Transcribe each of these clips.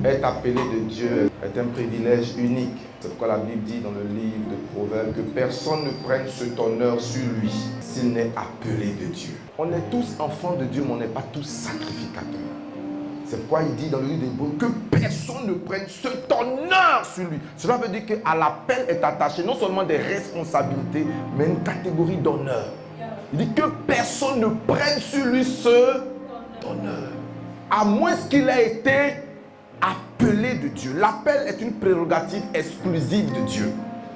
Être appelé de Dieu est un privilège unique. C'est pourquoi la Bible dit dans le livre de Proverbes que personne ne prenne cet honneur sur lui s'il n'est appelé de Dieu. On est tous enfants de Dieu, mais on n'est pas tous sacrificateurs. C'est pourquoi il dit dans le livre d'Hébreux que personne ne prenne cet honneur sur lui. Cela veut dire qu'à l'appel est attaché non seulement des responsabilités, mais une catégorie d'honneur. Il dit que personne ne prenne sur lui ce honneur. À moins qu'il ait été appelé de Dieu. L'appel est une prérogative exclusive de Dieu.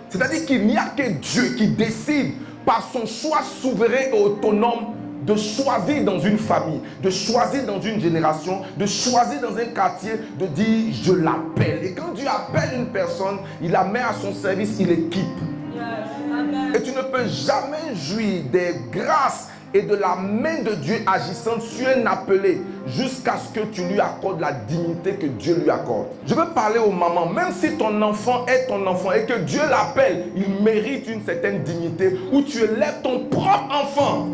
C'est-à-dire qu'il n'y a que Dieu qui décide par son choix souverain et autonome de choisir dans une famille, de choisir dans une génération, de choisir dans un quartier, de dire je l'appelle. Et quand Dieu appelle une personne, il la met à son service, il l'équipe. Et tu ne peux jamais jouir des grâces et de la main de Dieu agissante sur un appelé jusqu'à ce que tu lui accordes la dignité que Dieu lui accorde. Je veux parler aux mamans, même si ton enfant est ton enfant et que Dieu l'appelle, il mérite une certaine dignité où tu élèves ton propre enfant.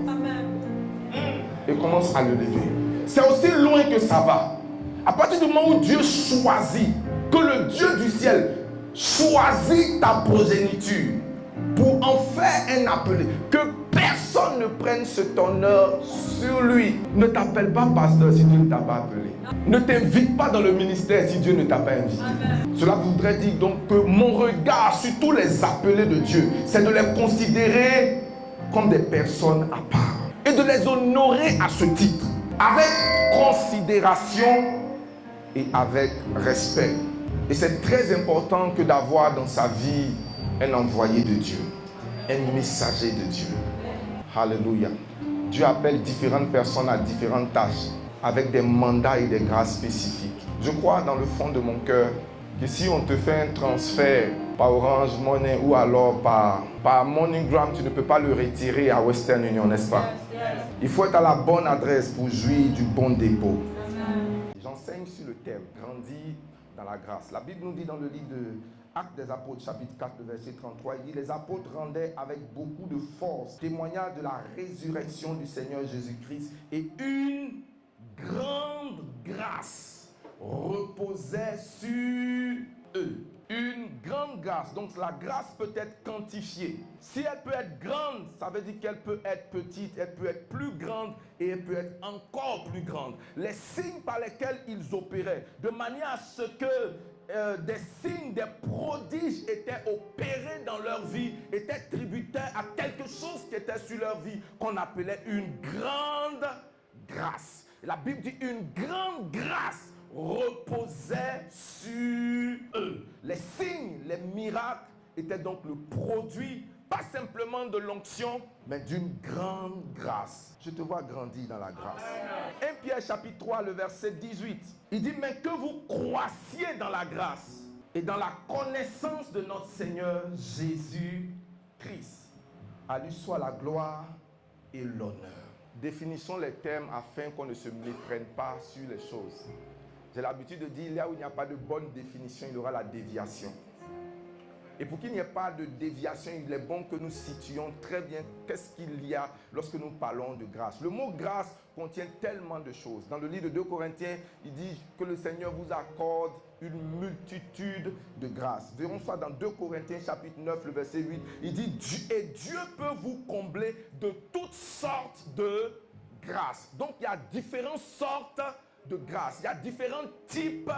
Et commence à le lever. C'est aussi loin que ça va. À partir du moment où Dieu choisit, que le Dieu du ciel choisit ta progéniture pour en faire un appelé, que personne ne prenne cet honneur sur lui. Ne t'appelle pas pasteur si Dieu ne t'a pas appelé. Ne t'invite pas dans le ministère si Dieu ne t'a pas invité. Cela voudrait dire donc que mon regard sur tous les appelés de Dieu, c'est de les considérer comme des personnes à part et de les honorer à ce titre, avec considération et avec respect. Et c'est très important que d'avoir dans sa vie un envoyé de Dieu, un messager de Dieu. Alléluia. Dieu appelle différentes personnes à différentes tâches, avec des mandats et des grâces spécifiques. Je crois dans le fond de mon cœur que si on te fait un transfert par Orange Money ou alors par MoneyGram, tu ne peux pas le retirer à Western Union, n'est-ce pas? Il faut être à la bonne adresse pour jouir du bon dépôt. J'enseigne sur le thème « Grandir dans la grâce ». La Bible nous dit dans le livre de Actes des Apôtres, chapitre 4, verset 33, il dit « Les apôtres rendaient avec beaucoup de force témoignage de la résurrection du Seigneur Jésus-Christ et une grande grâce reposait sur eux. » Une grande grâce. Donc la grâce peut être quantifiée. Si elle peut être grande, ça veut dire qu'elle peut être petite, elle peut être plus grande et elle peut être encore plus grande. Les signes par lesquels ils opéraient, de manière à ce que des signes, des prodiges étaient opérés dans leur vie, étaient tributaires à quelque chose qui était sur leur vie, qu'on appelait une grande grâce. La Bible dit une grande grâce reposait sur eux. Les signes, les miracles étaient donc le produit, pas simplement de l'onction, mais d'une grande grâce. Je te vois grandir dans la grâce. 1 Pierre chapitre 3, le verset 18. Il dit, mais que vous croissiez dans la grâce et dans la connaissance de notre Seigneur Jésus-Christ. À lui soit la gloire et l'honneur. Définissons les thèmes afin qu'on ne se méprenne pas sur les choses. J'ai l'habitude de dire, là où il n'y a pas de bonne définition, il y aura la déviation. Et pour qu'il n'y ait pas de déviation, il est bon que nous situions très bien qu'est-ce qu'il y a lorsque nous parlons de grâce. Le mot grâce contient tellement de choses. Dans le livre de 2 Corinthiens, il dit que le Seigneur vous accorde une multitude de grâces. Verrons ça dans 2 Corinthiens chapitre 9, le verset 8. Il dit, et Dieu peut vous combler de toutes sortes de grâces. Donc il y a différentes sortes de grâces. Il y a différents types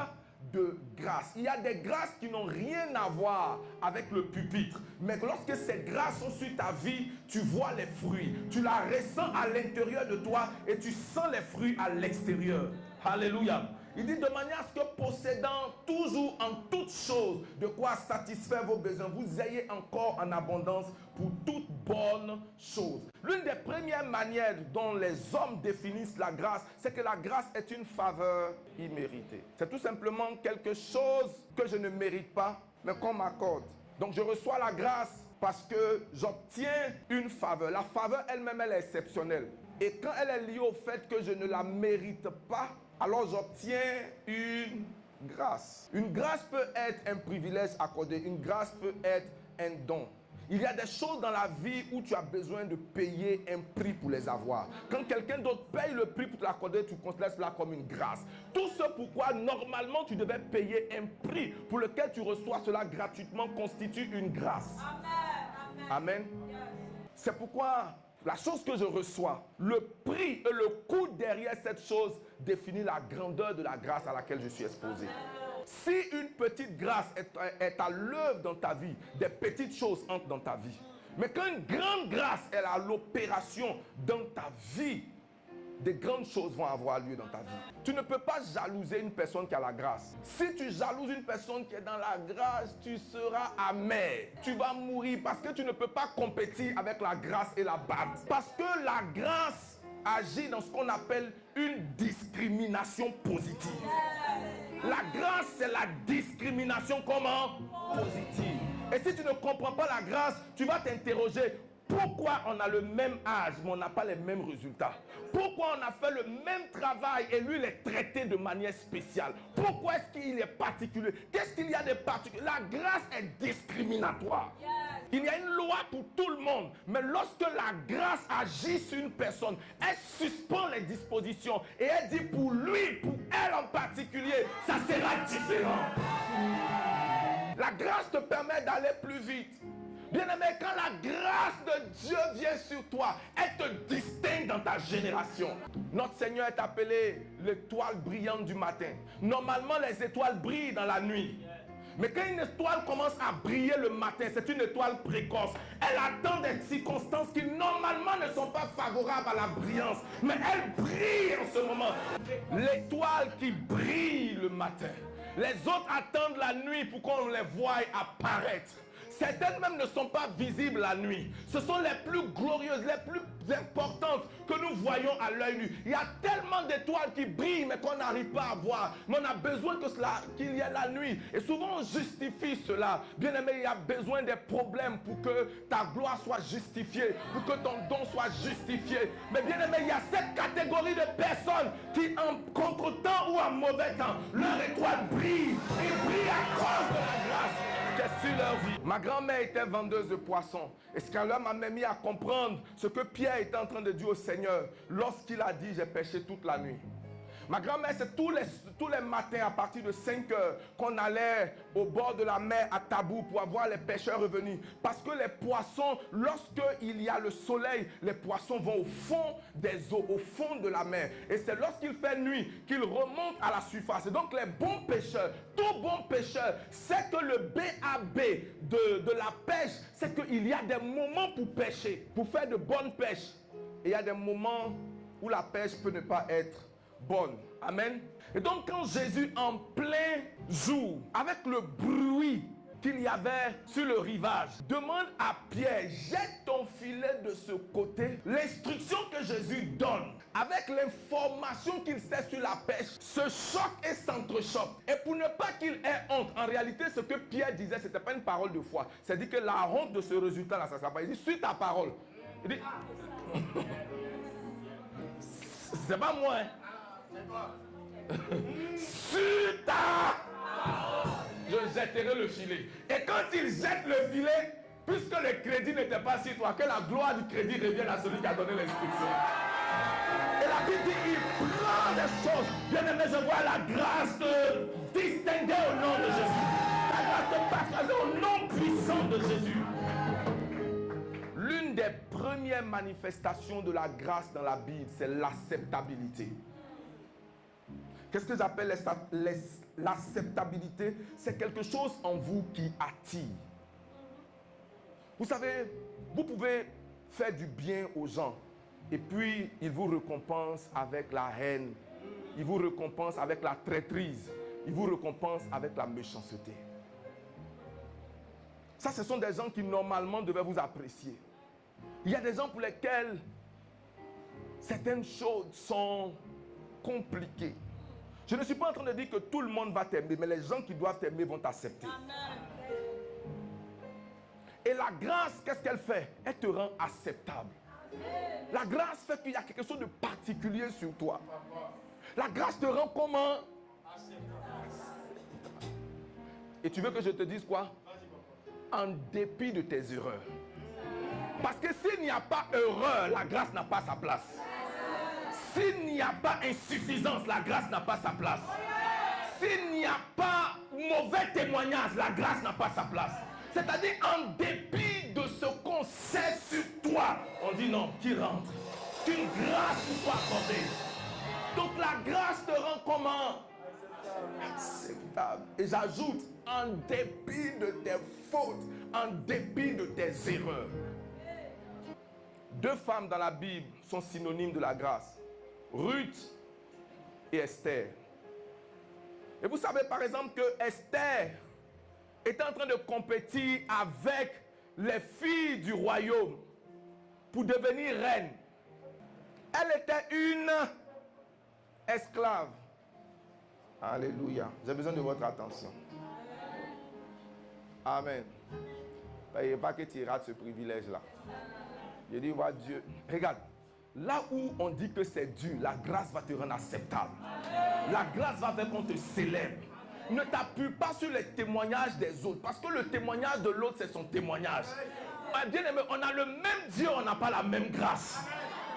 de grâces. Il y a des grâces qui n'ont rien à voir avec le pupitre. Mais lorsque ces grâces sont sur ta vie, tu vois les fruits. Tu la ressens à l'intérieur de toi et tu sens les fruits à l'extérieur. Alléluia. Il dit de manière à ce que possédant toujours en toutes choses de quoi satisfaire vos besoins, vous ayez encore en abondance pour toute bonne chose. L'une des premières manières dont les hommes définissent la grâce, c'est que la grâce est une faveur imméritée. C'est tout simplement quelque chose que je ne mérite pas, mais qu'on m'accorde. Donc je reçois la grâce parce que j'obtiens une faveur. La faveur elle-même, elle est exceptionnelle. Et quand elle est liée au fait que je ne la mérite pas, alors j'obtiens une grâce. Une grâce peut être un privilège accordé. Une grâce peut être un don. Il y a des choses dans la vie où tu as besoin de payer un prix pour les avoir. Quand quelqu'un d'autre paye le prix pour te l'accorder, tu considères cela comme une grâce. Tout ce pourquoi, normalement, tu devais payer un prix pour lequel tu reçois cela gratuitement constitue une grâce. Amen. Amen. C'est pourquoi la chose que je reçois, le prix et le coût derrière cette chose définit la grandeur de la grâce à laquelle je suis exposé. Si une petite grâce est à l'œuvre dans ta vie, des petites choses entrent dans ta vie. Mais quand une grande grâce est à l'opération dans ta vie, des grandes choses vont avoir lieu dans ta vie. Tu ne peux pas jalouser une personne qui a la grâce. Si tu jalouses une personne qui est dans la grâce, tu seras amer. Tu vas mourir parce que tu ne peux pas compétir avec la grâce et la batte. Parce que la grâce agit dans ce qu'on appelle une discrimination positive. La grâce, c'est la discrimination comment? Positive. Et si tu ne comprends pas la grâce, tu vas t'interroger. Pourquoi on a le même âge, mais on n'a pas les mêmes résultats? Pourquoi on a fait le même travail et lui, il est traité de manière spéciale? Pourquoi est-ce qu'il est particulier? Qu'est-ce qu'il y a de particulier? La grâce est discriminatoire. Il y a une loi pour tout le monde. Mais lorsque la grâce agit sur une personne, elle suspend les dispositions. Et elle dit pour lui, pour elle en particulier, ça sera différent. La grâce te permet d'aller plus vite. Bien-aimé, quand la grâce de Dieu vient sur toi, elle te distingue dans ta génération. Notre Seigneur est appelé l'étoile brillante du matin. Normalement, les étoiles brillent dans la nuit. Mais quand une étoile commence à briller le matin, c'est une étoile précoce. Elle attend des circonstances qui normalement ne sont pas favorables à la brillance. Mais elle brille en ce moment. L'étoile qui brille le matin. Les autres attendent la nuit pour qu'on les voie apparaître. Certaines même ne sont pas visibles la nuit. Ce sont les plus glorieuses, les plus importantes que nous voyons à l'œil nu. Il y a tellement d'étoiles qui brillent mais qu'on n'arrive pas à voir. Mais on a besoin qu'il y ait la nuit. Et souvent on justifie cela. Bien aimé, il y a besoin des problèmes pour que ta gloire soit justifiée, pour que ton don soit justifié. Mais bien aimé, il y a cette catégorie de personnes qui en contre-temps ou en mauvais temps, leur étoile brille. Et brille à cause de la grâce sur leur vie. Ma grand-mère était vendeuse de poissons. Et ce qu'elle m'a mis à comprendre ce que Pierre était en train de dire au Seigneur lorsqu'il a dit j'ai pêché toute la nuit. Ma grand-mère, c'est tous les matins à partir de 5 heures qu'on allait au bord de la mer à Tabou pour voir les pêcheurs revenus. Parce que les poissons, lorsqu'il y a le soleil, les poissons vont au fond des eaux, au fond de la mer. Et c'est lorsqu'il fait nuit qu'ils remontent à la surface. Et donc les bons pêcheurs, tout bon pêcheur, sait que le BAB de la pêche, c'est qu'il y a des moments pour pêcher, pour faire de bonnes pêches. Et il y a des moments où la pêche peut ne pas être bonne. Amen. Et donc quand Jésus en plein jour, avec le bruit qu'il y avait sur le rivage, demande à Pierre, jette ton filet de ce côté. L'instruction que Jésus donne, avec l'information qu'il sait sur la pêche, se choque et s'entrechoque. Et pour ne pas qu'il ait honte, en réalité ce que Pierre disait, ce n'était pas une parole de foi. C'est-à-dire que la honte de ce résultat-là, ça ne sera pas. Il dit, suis ta parole. Il dit, c'est pas moi, hein. Sur ta je jetterai le filet. Et quand il jette le filet, puisque le crédit n'était pas sur toi, que la gloire du crédit revienne à celui qui a donné l'instruction. Et la Bible dit, il prend des choses. Bien aimé, je vois la grâce te distinguer au nom de Jésus. La grâce te partager au nom puissant de Jésus. L'une des premières manifestations de la grâce dans la Bible, c'est l'acceptabilité. Qu'est-ce que j'appelle l'acceptabilité? C'est quelque chose en vous qui attire. Vous savez, vous pouvez faire du bien aux gens et puis ils vous récompensent avec la haine, ils vous récompensent avec la traîtrise, ils vous récompensent avec la méchanceté. Ça, ce sont des gens qui normalement devaient vous apprécier. Il y a des gens pour lesquels certaines choses sont compliquées. Je ne suis pas en train de dire que tout le monde va t'aimer, mais les gens qui doivent t'aimer vont t'accepter. Et la grâce, qu'est-ce qu'elle fait? Elle te rend acceptable. La grâce fait qu'il y a quelque chose de particulier sur toi. La grâce te rend comment? Acceptable. Et tu veux que je te dise quoi? en dépit de tes erreurs. Parce que s'il n'y a pas erreur, la grâce n'a pas sa place. S'il n'y a pas insuffisance, la grâce n'a pas sa place. S'il n'y a pas mauvais témoignage, la grâce n'a pas sa place. C'est-à-dire en dépit de ce qu'on sait sur toi, on dit non, tu rentres. C'est une grâce pour toi accordée. Donc la grâce te rend comment? Acceptable. Et j'ajoute, en dépit de tes fautes, en dépit de tes erreurs. Deux femmes dans la Bible sont synonymes de la grâce. Ruth et Esther. Et vous savez par exemple que Esther était en train de compétir avec les filles du royaume pour devenir reine. Elle était une esclave. Alléluia. J'ai besoin de votre attention. Amen. Il n'y a pas que tu rates ce privilège-là. Je dis, ouais, Dieu. Regarde, là où on dit que c'est dur, la grâce va te rendre acceptable. La grâce va faire qu'on te célèbre. Ne t'appuie pas sur les témoignages des autres. Parce que le témoignage de l'autre, c'est son témoignage. Bien aimé, on a le même Dieu, on n'a pas la même grâce.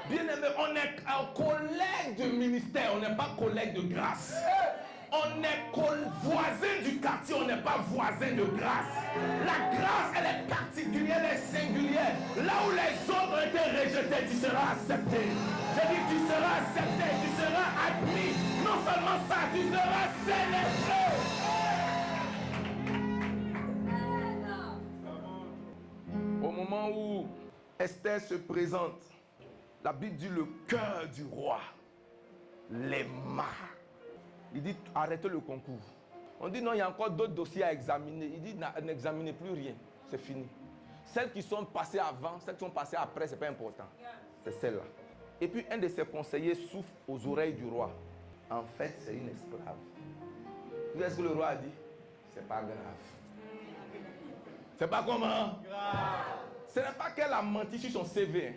Bien aimé, on est un collègue de ministère, on n'est pas collègue de grâce. On est voisin du quartier, on n'est pas voisin de grâce. La grâce, elle est particulière, elle est singulière. Là où les autres ont été rejetés, tu seras accepté. Je dis, tu seras accepté, tu seras admis. Non seulement ça, tu seras célébré. Au moment où Esther se présente, la Bible dit le cœur du roi l'aima. Il dit arrêtez le concours. On dit non, il y a encore d'autres dossiers à examiner. Il dit n'examinez plus rien, c'est fini. Celles qui sont passées avant, celles qui sont passées après, ce n'est pas important. C'est celle-là. Et puis un de ses conseillers souffle aux oreilles du roi. En fait, c'est une esclave. Qu'est-ce que le roi a dit? C'est pas grave. C'est pas comment? Grave. Ce n'est pas qu'elle a menti sur son CV. Hein.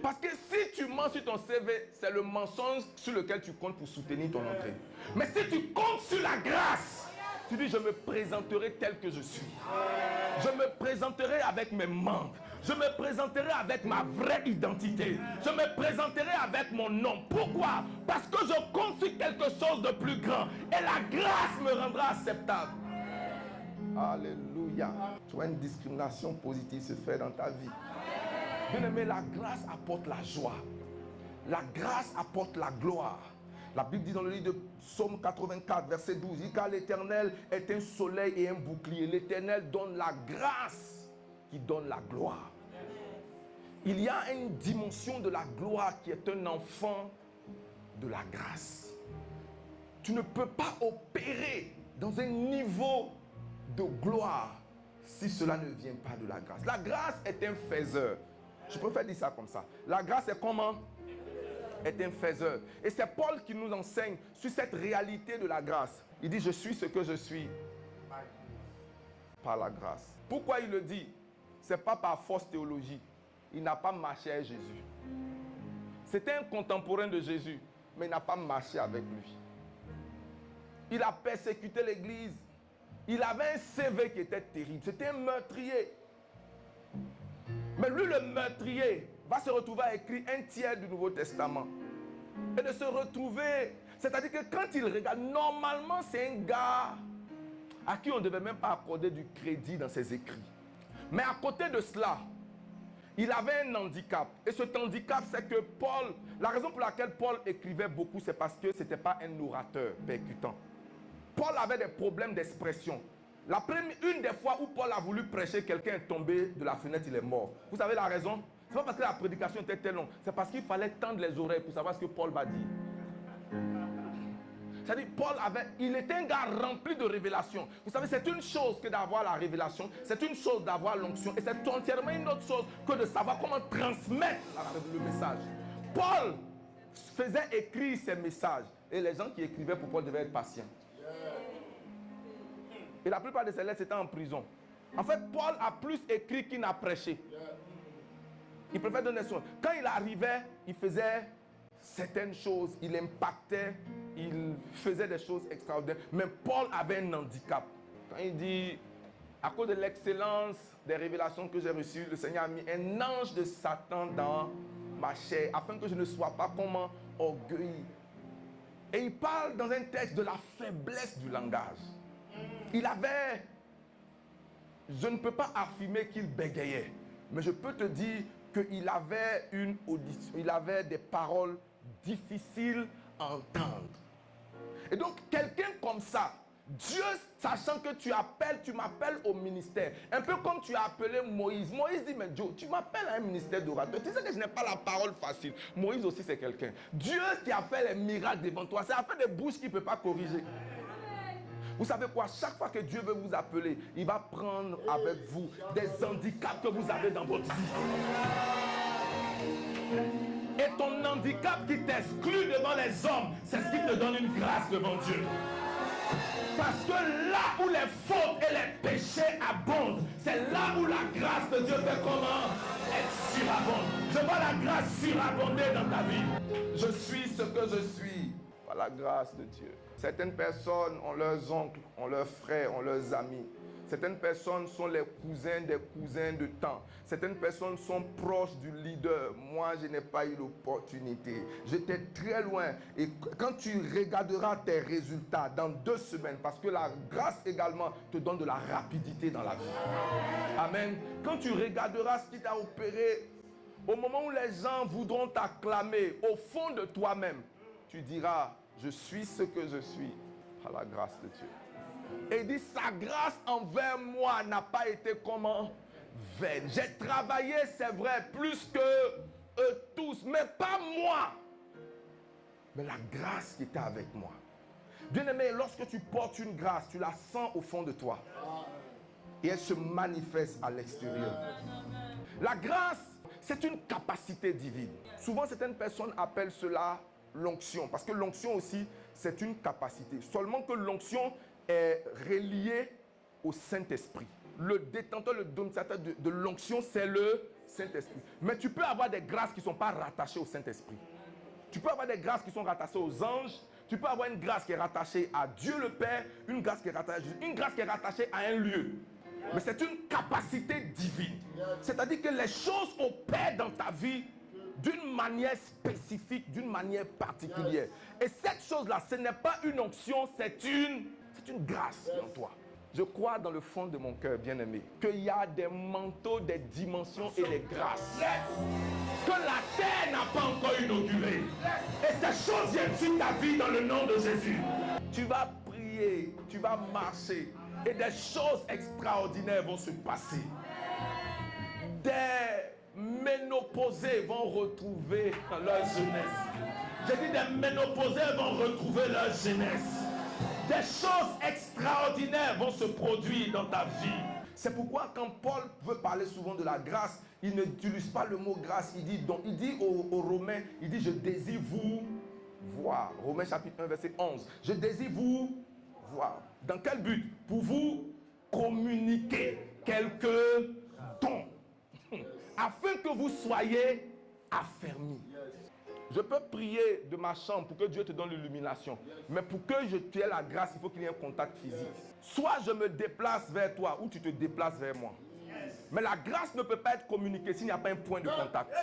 Parce que si tu mens sur ton CV, c'est le mensonge sur lequel tu comptes pour soutenir ton entrée. Mais si tu comptes sur la grâce, tu dis je me présenterai tel que je suis. Je me présenterai avec mes manques. Je me présenterai avec ma vraie identité. Je me présenterai avec mon nom. Pourquoi? Parce que je compte sur quelque chose de plus grand. Et la grâce me rendra acceptable. Alléluia. Tu vois, une discrimination positive se fait dans ta vie. Bien aimé, la grâce apporte la joie. La grâce apporte la gloire. La Bible dit dans le livre de Psaume 84, verset 12, il dit car l'Éternel est un soleil et un bouclier. L'Éternel donne la grâce qui donne la gloire. Il y a une dimension de la gloire qui est un enfant de la grâce. Tu ne peux pas opérer dans un niveau de gloire si cela ne vient pas de la grâce. La grâce est un faiseur. Je préfère dire ça comme ça. La grâce est comment? Est un faiseur. Et c'est Paul qui nous enseigne sur cette réalité de la grâce. Il dit, je suis ce que je suis par la grâce. Pourquoi il le dit? Ce n'est pas par fausse théologie. Il n'a pas marché avec Jésus. C'était un contemporain de Jésus, mais il n'a pas marché avec lui. Il a persécuté l'église. Il avait un CV qui était terrible. C'était un meurtrier. Mais lui, le meurtrier, va se retrouver à écrire un tiers du Nouveau Testament. Et de se retrouver, c'est-à-dire que quand il regarde, normalement c'est un gars à qui on ne devait même pas accorder du crédit dans ses écrits. Mais à côté de cela, il avait un handicap. Et cet handicap, c'est que Paul, la raison pour laquelle Paul écrivait beaucoup, c'est parce que ce n'était pas un orateur percutant. Paul avait des problèmes d'expression. Une des fois où Paul a voulu prêcher, quelqu'un est tombé de la fenêtre, il est mort. Vous savez la raison? Ce n'est pas parce que la prédication était très longue, c'est parce qu'il fallait tendre les oreilles pour savoir ce que Paul va dire. C'est-à-dire, il était un gars rempli de révélations. Vous savez, c'est une chose que d'avoir la révélation, c'est une chose d'avoir l'onction, et c'est entièrement une autre chose que de savoir comment transmettre le message. Paul faisait écrire ses messages, et les gens qui écrivaient pour Paul devaient être patients. Et la plupart de ses lettres étaient en prison. En fait, Paul a plus écrit qu'il n'a prêché. Il préfère donner des choses. Quand il arrivait, il faisait certaines choses, il impactait, il faisait des choses extraordinaires. Mais Paul avait un handicap. Quand il dit À cause de l'excellence des révélations que j'ai reçues, le Seigneur a mis un ange de Satan dans ma chair, afin que je ne sois pas comment orgueilleux. Et il parle dans un texte de la faiblesse du langage. Il avait, je ne peux pas affirmer qu'il bégayait, mais je peux te dire qu'il avait une audition, il avait des paroles difficiles à entendre. Et donc quelqu'un comme ça, Dieu, sachant que tu m'appelles au ministère. Un peu comme tu as appelé Moïse. Moïse dit, mais Dieu, tu m'appelles à un ministère d'orateur. Tu sais que je n'ai pas la parole facile. Moïse aussi, c'est quelqu'un. Dieu qui a fait les miracles devant toi, c'est a fait des bouches qu'il ne peut pas corriger. Vous savez quoi? Chaque fois que Dieu veut vous appeler, il va prendre avec vous des handicaps que vous avez dans votre vie. Et ton handicap qui t'exclut devant les hommes, c'est ce qui te donne une grâce devant Dieu. Parce que là où les fautes et les péchés abondent, c'est là où la grâce de Dieu fait comment? Être surabonde. Je vois la grâce surabonder dans ta vie. Je suis ce que je suis par la grâce de Dieu. Certaines personnes ont leurs oncles, ont leurs frères, ont leurs amis. Certaines personnes sont les cousins des cousins de temps. Certaines personnes sont proches du leader. Moi, je n'ai pas eu l'opportunité. J'étais très loin. Et quand tu regarderas tes résultats dans 2 semaines, parce que la grâce également te donne de la rapidité dans la vie. Amen. Quand tu regarderas ce qui t'a opéré, au moment où les gens voudront t'acclamer, au fond de toi-même, tu diras, je suis ce que je suis par la grâce de Dieu. Et il dit, sa grâce envers moi n'a pas été comment? Vaine. J'ai travaillé, c'est vrai, plus que eux tous, mais pas moi. Mais la grâce qui était avec moi. Bien-aimé, lorsque tu portes une grâce, tu la sens au fond de toi. Et elle se manifeste à l'extérieur. La grâce, c'est une capacité divine. Souvent, certaines personnes appellent cela l'onction. Parce que l'onction aussi, c'est une capacité. Seulement que l'onction est relié au Saint-Esprit. Le détenteur, le dominateur de l'onction, c'est le Saint-Esprit. Mais tu peux avoir des grâces qui ne sont pas rattachées au Saint-Esprit. Tu peux avoir des grâces qui sont rattachées aux anges. Tu peux avoir une grâce qui est rattachée à Dieu le Père, une grâce qui est rattachée à Jésus, une grâce qui est rattachée à un lieu. Mais c'est une capacité divine. C'est-à-dire que les choses opèrent dans ta vie d'une manière spécifique, d'une manière particulière. Et cette chose-là, ce n'est pas une onction, c'est une grâce en toi. Je crois dans le fond de mon cœur, bien-aimé, qu'il y a des manteaux, des dimensions et des grâces que la terre n'a pas encore inaugurées. Et ces choses viennent sur ta vie dans le nom de Jésus. Tu vas prier, tu vas marcher et des choses extraordinaires vont se passer. Des ménopausés vont retrouver leur jeunesse. J'ai dit des ménopausés vont retrouver leur jeunesse. Des choses extraordinaires vont se produire dans ta vie. C'est pourquoi quand Paul veut parler souvent de la grâce, il n'utilise pas le mot grâce, il dit donc, il dit aux Romains, il dit je désire vous voir. Romains chapitre 1 verset 11. Je désire vous voir. Dans quel but? Pour vous communiquer quelques dons. Afin que vous soyez affermis. Je peux prier de ma chambre pour que Dieu te donne l'illumination. Mais pour que tu aies la grâce, il faut qu'il y ait un contact physique. Soit je me déplace vers toi, ou tu te déplaces vers moi. Mais la grâce ne peut pas être communiquée s'il n'y a pas un point de contact.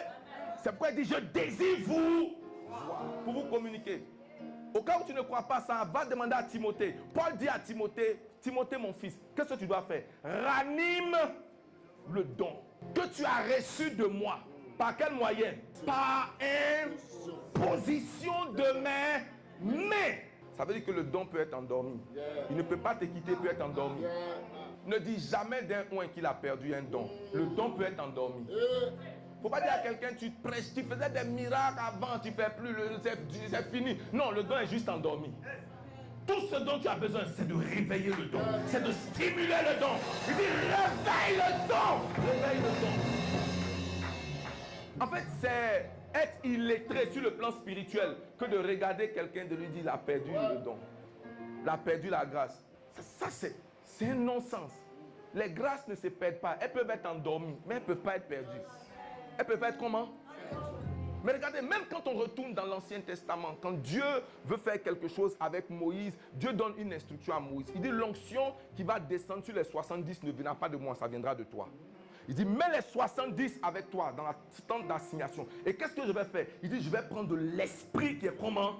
C'est pourquoi il dit, je désire vous voir, pour vous communiquer. Au cas où tu ne crois pas ça, va demander à Timothée. Paul dit à Timothée, Timothée mon fils, qu'est-ce que tu dois faire? Ranime le don que tu as reçu de moi. Par quel moyen? Par imposition de mes mains. Ça veut dire que le don peut être endormi. Il ne peut pas te quitter, il peut être endormi. Ne dis jamais d'un oint qu'il a perdu un don. Le don peut être endormi. Il ne faut pas dire à quelqu'un, tu prêches, tu faisais des miracles avant, tu ne fais plus, c'est fini. Non, le don est juste endormi. Tout ce dont tu as besoin, c'est de réveiller le don. C'est de stimuler le don. Il dit, réveille le don. Réveille le don. En fait, c'est être illettré sur le plan spirituel que de regarder quelqu'un de lui dire, il a perdu le don. Il a perdu la grâce. Ça c'est un non-sens. Les grâces ne se perdent pas. Elles peuvent être endormies, mais elles ne peuvent pas être perdues. Elles peuvent être comment? Mais regardez, même quand on retourne dans l'Ancien Testament, quand Dieu veut faire quelque chose avec Moïse, Dieu donne une instruction à Moïse. Il dit, l'onction qui va descendre sur les 70 ne viendra pas de moi, ça viendra de toi. Il dit, mets les 70 avec toi dans la tente d'assignation. Et qu'est-ce que je vais faire? Il dit, je vais prendre de l'esprit qui est comment?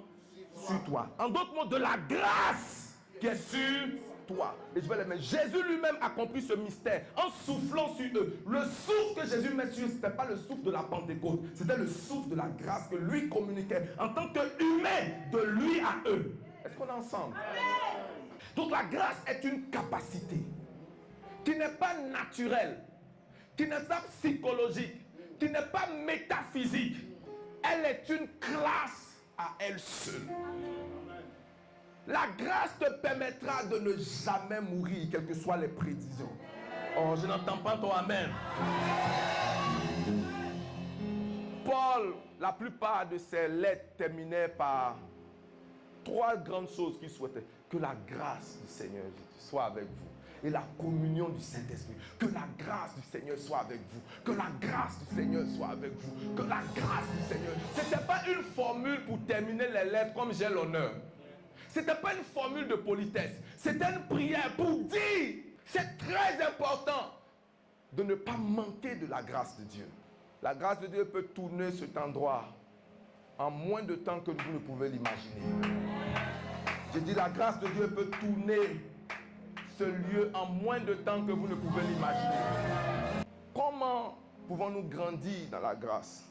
Sur toi. En d'autres mots, de la grâce qui est sur toi. Et je vais les mettre. Jésus lui-même accomplit ce mystère en soufflant sur eux. Le souffle que Jésus met sur eux, ce n'était pas le souffle de la Pentecôte. C'était le souffle de la grâce que lui communiquait en tant qu'humain de lui à eux. Est-ce qu'on est ensemble? Donc la grâce est une capacité qui n'est pas naturelle, qui n'est pas psychologique, qui n'est pas métaphysique. Elle est une classe à elle seule. La grâce te permettra de ne jamais mourir, quelles que soient les prévisions. Oh, je n'entends pas ton amen. Paul, la plupart de ses lettres terminaient par 3 grandes choses qu'il souhaitait. Que la grâce du Seigneur soit avec vous. Et la communion du Saint-Esprit. Que la grâce du Seigneur soit avec vous. Que la grâce du Seigneur soit avec vous. Que la grâce du Seigneur. Ce n'était pas une formule pour terminer les lettres comme j'ai l'honneur. Ce n'était pas une formule de politesse. C'était une prière pour dire, c'est très important de ne pas manquer de la grâce de Dieu. La grâce de Dieu peut tourner cet endroit en moins de temps que vous ne pouvez l'imaginer. J'ai dit, la grâce de Dieu peut tourner ce lieu en moins de temps que vous ne pouvez l'imaginer. Comment pouvons-nous grandir dans la grâce?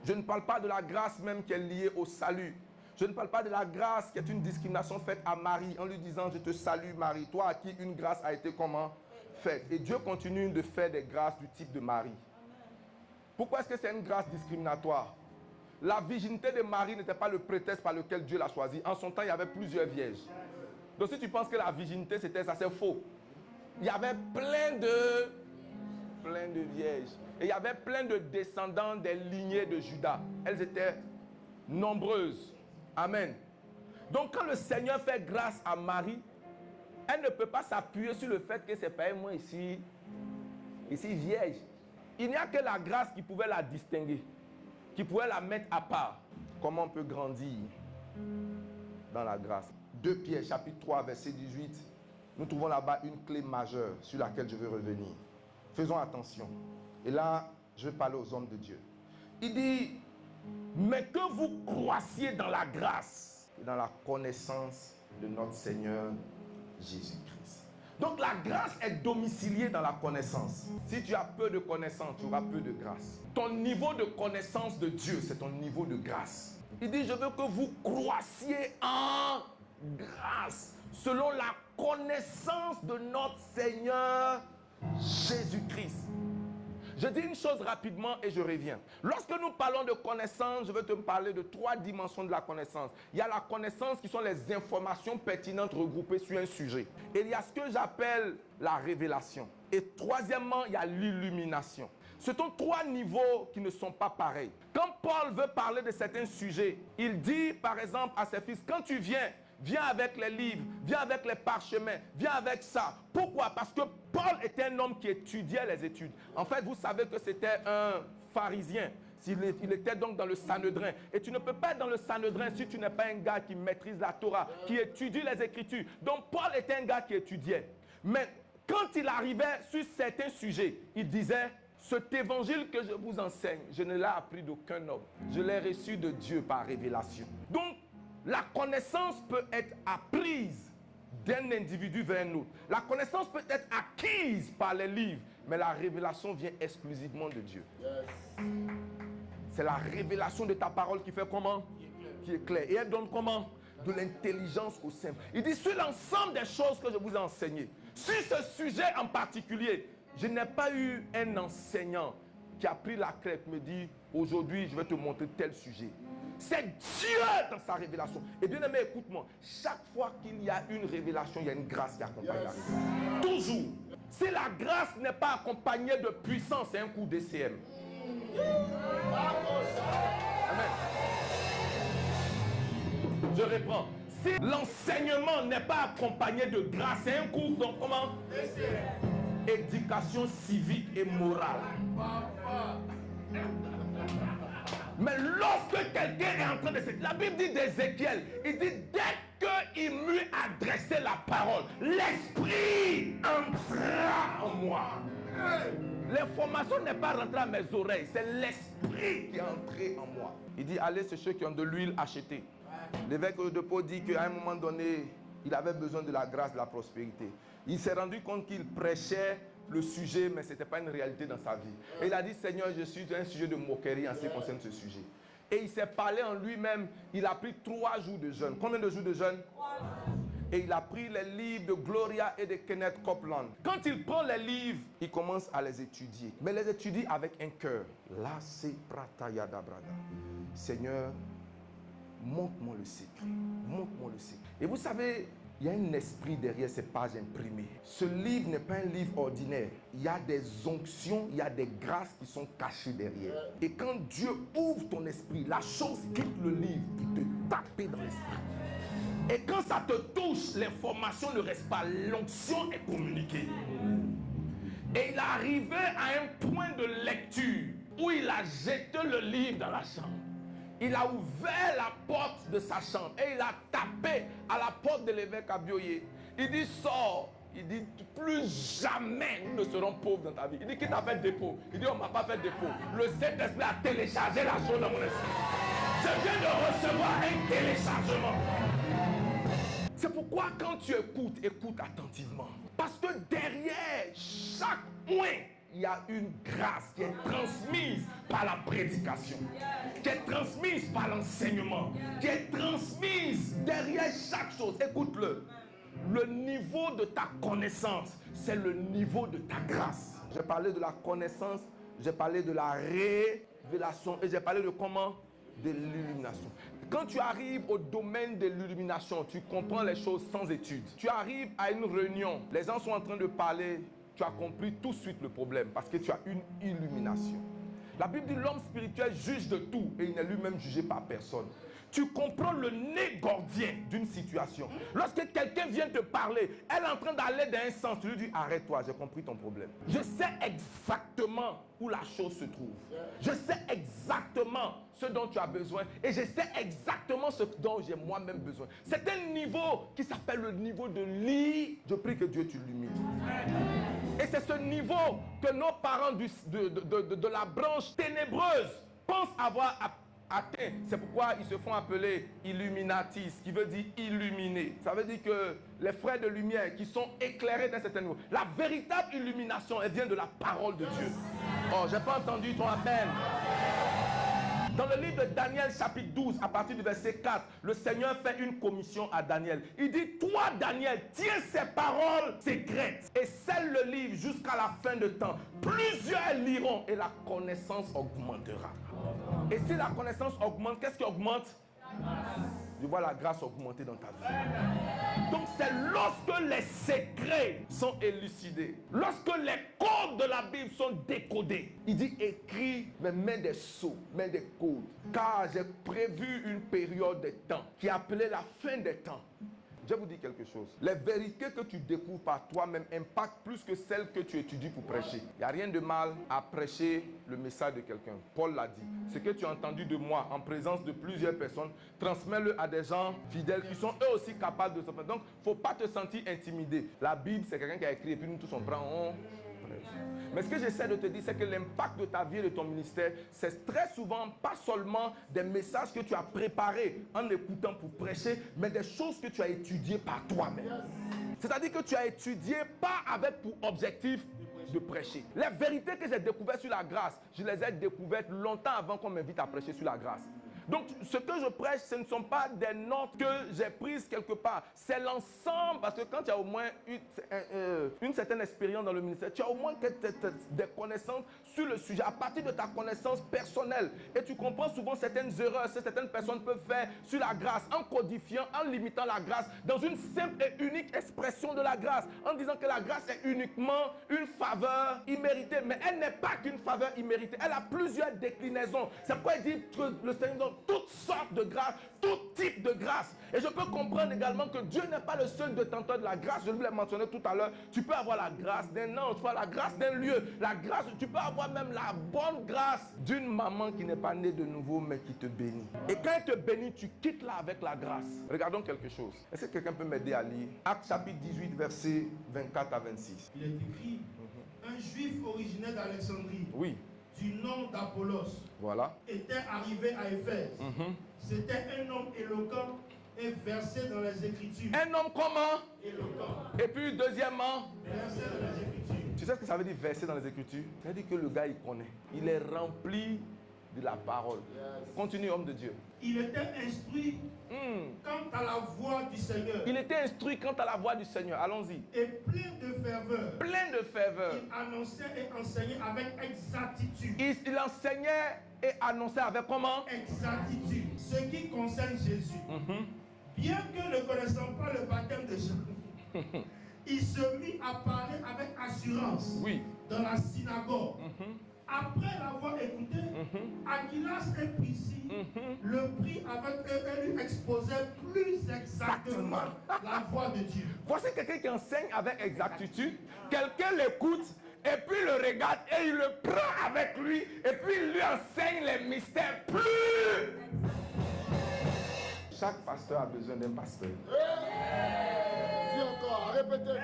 Je ne parle pas de la grâce même qui est liée au salut. Je ne parle pas de la grâce qui est une discrimination faite à Marie en lui disant, je te salue Marie, toi à qui une grâce a été comment faite. Et Dieu continue de faire des grâces du type de Marie. Pourquoi est-ce que c'est une grâce discriminatoire? La virginité de Marie n'était pas le prétexte par lequel Dieu l'a choisi. En son temps, il y avait plusieurs vierges. Donc si tu penses que la virginité c'était ça, c'est faux. Il y avait plein de vierges. Et il y avait plein de descendants des lignées de Judas. Elles étaient nombreuses. Amen. Donc quand le Seigneur fait grâce à Marie, elle ne peut pas s'appuyer sur le fait que c'est pas moi ici vierge. Il n'y a que la grâce qui pouvait la distinguer, qui pouvait la mettre à part. Comment on peut grandir dans la grâce? 2 Pierre chapitre 3 verset 18. Nous trouvons là-bas une clé majeure sur laquelle je veux revenir. Faisons attention. Et là, je vais parler aux hommes de Dieu. Il dit, mais que vous croissiez dans la grâce et dans la connaissance de notre Seigneur Jésus-Christ. Donc la grâce est domiciliée dans la connaissance. Si tu as peu de connaissance, tu auras peu de grâce. Ton niveau de connaissance de Dieu, c'est ton niveau de grâce. Il dit, je veux que vous croissiez en grâce, selon la connaissance de notre Seigneur Jésus-Christ. Je dis une chose rapidement et je reviens. Lorsque nous parlons de connaissance, je vais te parler de 3 dimensions de la connaissance. Il y a la connaissance qui sont les informations pertinentes regroupées sur un sujet. Et il y a ce que j'appelle la révélation. Et troisièmement, il y a l'illumination. Ce sont 3 niveaux qui ne sont pas pareils. Quand Paul veut parler de certains sujets, il dit par exemple à ses fils, quand tu viens avec les livres, viens avec les parchemins, viens avec ça. Pourquoi? Parce que Paul était un homme qui étudiait les études. En fait, vous savez que c'était un pharisien. Il était donc dans le Sanhédrin. Et tu ne peux pas être dans le Sanhédrin si tu n'es pas un gars qui maîtrise la Torah, qui étudie les Écritures. Donc Paul était un gars qui étudiait. Mais quand il arrivait sur certains sujets, il disait, cet évangile que je vous enseigne, je ne l'ai appris d'aucun homme. Je l'ai reçu de Dieu par révélation. Donc, la connaissance peut être apprise d'un individu vers un autre. La connaissance peut être acquise par les livres, mais la révélation vient exclusivement de Dieu. Yes. C'est la révélation de ta parole qui fait comment? Qui est claire. Et elle donne comment? De l'intelligence au simple. Il dit, sur l'ensemble des choses que je vous ai enseignées, sur ce sujet en particulier, je n'ai pas eu un enseignant qui a pris la clé et me dit, aujourd'hui je vais te montrer tel sujet. C'est Dieu dans sa révélation. Et bien aimé, écoute-moi. Chaque fois qu'il y a une révélation, il y a une grâce qui accompagne la révélation. Toujours. Si la grâce n'est pas accompagnée de puissance, c'est un coup d'ECM. Amen. Je reprends. Si l'enseignement n'est pas accompagné de grâce, c'est un coup, donc comment? Éducation civique et morale. Mais lorsque quelqu'un est en train de se... La Bible dit d'Ézéchiel, il dit dès qu'il m'eut adressé la parole, l'esprit entra en moi. L'information n'est pas rentrée à mes oreilles, c'est l'esprit qui est entré en moi. Il dit allez, c'est ceux qui ont de l'huile, achetez. L'évêque de Pau dit qu'à un moment donné, il avait besoin de la grâce, de la prospérité. Il s'est rendu compte qu'il prêchait le sujet, mais ce n'était pas une réalité dans sa vie. Et il a dit, Seigneur, je suis un sujet de moquerie en ce qui concerne ce sujet. Et il s'est parlé en lui-même, il a pris 3 jours de jeûne. Combien de jours de jeûne? 3 jours. Et il a pris les livres de Gloria et de Kenneth Copeland. Quand il prend les livres, il commence à les étudier. Mais les étudie avec un cœur. Là, c'est Pratayada Brada. Seigneur, montre-moi le secret. Montre-moi le secret. Et vous savez, il y a un esprit derrière ces pages imprimées. Ce livre n'est pas un livre ordinaire. Il y a des onctions, il y a des grâces qui sont cachées derrière. Et quand Dieu ouvre ton esprit, la chose quitte le livre pour te taper dans l'esprit. Et quand ça te touche, l'information ne reste pas. L'onction est communiquée. Et il est arrivé à un point de lecture où il a jeté le livre dans la chambre. Il a ouvert la porte de sa chambre et il a tapé à la porte de l'évêque Abioye. Il dit, sors. Il dit, plus jamais nous ne serons pauvres dans ta vie. Il dit, qui t'a fait dépôt? Il dit, on ne m'a pas fait dépôt. Le Saint-Esprit a téléchargé la chose dans mon esprit. Je viens de recevoir un téléchargement. C'est pourquoi quand tu écoutes, écoute attentivement. Parce que derrière chaque point, il y a une grâce qui est transmise par la prédication, qui est transmise par l'enseignement, qui est transmise derrière chaque chose. Écoute-le. Le niveau de ta connaissance, c'est le niveau de ta grâce. J'ai parlé de la connaissance, j'ai parlé de la révélation et j'ai parlé de comment? De l'illumination. Quand tu arrives au domaine de l'illumination, tu comprends les choses sans étude. Tu arrives à une réunion, les gens sont en train de parler, tu as compris tout de suite le problème parce que tu as une illumination. La Bible dit l'homme spirituel juge de tout et il n'est lui-même jugé par personne. Tu comprends le nez gordien d'une situation. Lorsque quelqu'un vient te parler, elle est en train d'aller dans un sens, tu lui dis arrête-toi, j'ai compris ton problème. Je sais exactement où la chose se trouve. Je sais exactement ce dont tu as besoin et je sais exactement ce dont j'ai moi-même besoin. C'est un niveau qui s'appelle le niveau de lit. Je prie que Dieu t'illumine. Et c'est ce niveau que nos parents de la branche ténébreuse pensent avoir atteint. C'est pourquoi ils se font appeler Illuminatis, qui veut dire illuminé. Ça veut dire que les frères de lumière qui sont éclairés d'un certain niveau. La véritable illumination, elle vient de la parole de Dieu. Oh, j'ai pas entendu ton appel. Dans le livre de Daniel chapitre 12, à partir du verset 4, le Seigneur fait une commission à Daniel. Il dit, toi Daniel, tiens ces paroles secrètes et scelle le livre jusqu'à la fin de temps. Plusieurs liront et la connaissance augmentera. Et si la connaissance augmente, qu'est-ce qui augmente? Je vois la grâce augmenter dans ta vie. Donc c'est lorsque les secrets sont élucidés, lorsque les codes de la Bible sont décodés. Il dit écris, mais mets des sceaux, mets des codes. Car j'ai prévu une période de temps qui est appelée la fin des temps. Je vous dis quelque chose. Les vérités que tu découvres par toi-même impactent plus que celles que tu étudies pour prêcher. Il n'y a rien de mal à prêcher le message de quelqu'un. Paul l'a dit. Ce que tu as entendu de moi en présence de plusieurs personnes, transmets-le à des gens fidèles qui sont eux aussi capables de se faire. Donc, il ne faut pas te sentir intimidé. La Bible, c'est quelqu'un qui a écrit et puis nous tous on prend, on prêche. Mais ce que j'essaie de te dire, c'est que l'impact de ta vie et de ton ministère, c'est très souvent pas seulement des messages que tu as préparés en écoutant pour prêcher, mais des choses que tu as étudiées par toi-même. C'est-à-dire que tu as étudié pas avec pour objectif de prêcher. Les vérités que j'ai découvertes sur la grâce, je les ai découvertes longtemps avant qu'on m'invite à prêcher sur la grâce. Donc, ce que je prêche, ce ne sont pas des notes que j'ai prises quelque part. C'est l'ensemble, parce que quand tu as au moins une certaine expérience dans le ministère, tu as au moins des connaissances sur le sujet, à partir de ta connaissance personnelle. Et tu comprends souvent certaines erreurs que certaines personnes peuvent faire sur la grâce, en codifiant, en limitant la grâce, dans une simple et unique expression de la grâce, en disant que la grâce est uniquement une faveur imméritée. Mais elle n'est pas qu'une faveur imméritée, elle a plusieurs déclinaisons. C'est pourquoi il dit que le Seigneur toutes sortes de grâces, tout type de grâce. Et je peux comprendre également que Dieu n'est pas le seul détenteur de la grâce. Je l'ai mentionné tout à l'heure. Tu peux avoir la grâce d'un ange, tu peux avoir la grâce d'un lieu, la grâce, tu peux avoir même la bonne grâce d'une maman qui n'est pas née de nouveau mais qui te bénit. Et quand elle te bénit, tu quittes là avec la grâce. Regardons quelque chose. Est-ce que quelqu'un peut m'aider à lire Actes chapitre 18, versets 24 à 26. Il est écrit, un juif originaire d'Alexandrie, Oui. du nom d'Apollos, Voilà. était arrivé à Éphèse. C'était un homme éloquent et versé dans les Écritures. Un homme comment? Éloquent. Et puis deuxièmement, Versé dans les Écritures. tu sais ce que ça veut dire verser dans les Écritures? Ça veut dire que le gars il connaît. Il est rempli de la parole. Continue, homme de Dieu. Il était instruit quant à la voix du Seigneur. Il était instruit quant à la voix du Seigneur. Allons-y. Et plein de ferveur. Plein de ferveur. Il annonçait et enseignait avec exactitude. Il enseignait et annonçait avec comment? Exactitude. Ce qui concerne Jésus. Bien que ne connaissant pas le baptême de Jean, il se mit à parler avec assurance dans la synagogue. Après l'avoir écouté, Aquilas et Priscille le prit avec eux et lui exposait plus exactement la voix de Dieu. Voici quelqu'un qui enseigne avec exactitude. Quelqu'un l'écoute et puis le regarde et il le prend avec lui et puis il lui enseigne les mystères plus. Chaque pasteur a besoin d'un pasteur. Dis encore, répétez.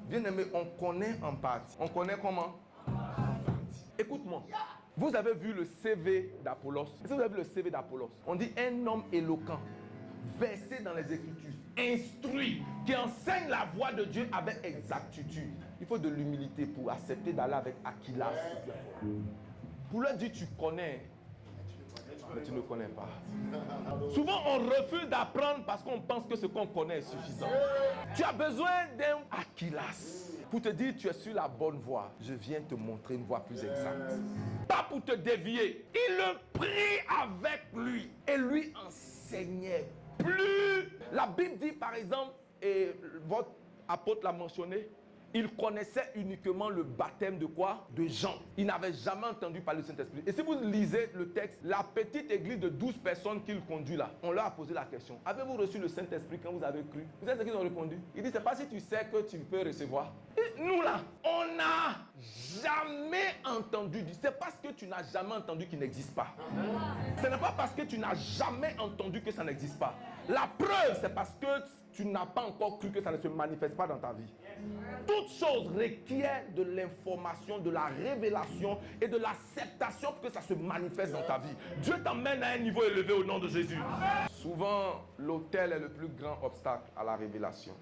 Bien-aimé, on connaît en partie. On connaît comment? En partie. Écoute-moi. Vous avez vu le CV d'Apollos. Est-ce que vous avez vu le CV d'Apollos? On dit un homme éloquent, versé dans les Écritures, instruit, qui enseigne la voix de Dieu avec exactitude. Il faut de l'humilité pour accepter d'aller avec Aquilas. Pour leur dire tu connais, mais tu ne connais pas. Souvent on refuse d'apprendre parce qu'on pense que ce qu'on connaît est suffisant. Tu as besoin d'un Aquilas pour te dire tu es sur la bonne voie. Je viens te montrer une voie plus exacte. Pas pour te dévier. Il le prit avec lui et lui enseignait plus. La Bible dit par exemple, et votre apôtre l'a mentionné, il connaissait uniquement le baptême de quoi? De Jean. Il n'avait jamais entendu parler du Saint-Esprit. Et si vous lisez le texte, la petite église de 12 personnes qu'il conduit là, on leur a posé la question. Avez-vous reçu le Saint-Esprit quand vous avez cru? Vous savez ce qu'ils ont répondu? Il dit, c'est pas si tu sais que tu peux recevoir. Et nous là, on n'a jamais entendu. C'est parce que tu n'as jamais entendu qu'il n'existe pas. Ce n'est pas parce que tu n'as jamais entendu que ça n'existe pas. La preuve, c'est parce que tu n'as pas encore cru que ça ne se manifeste pas dans ta vie. Toute chose requiert de l'information, de la révélation et de l'acceptation pour que ça se manifeste dans ta vie. Dieu t'emmène à un niveau élevé au nom de Jésus. Souvent, l'autel est le plus grand obstacle à la révélation.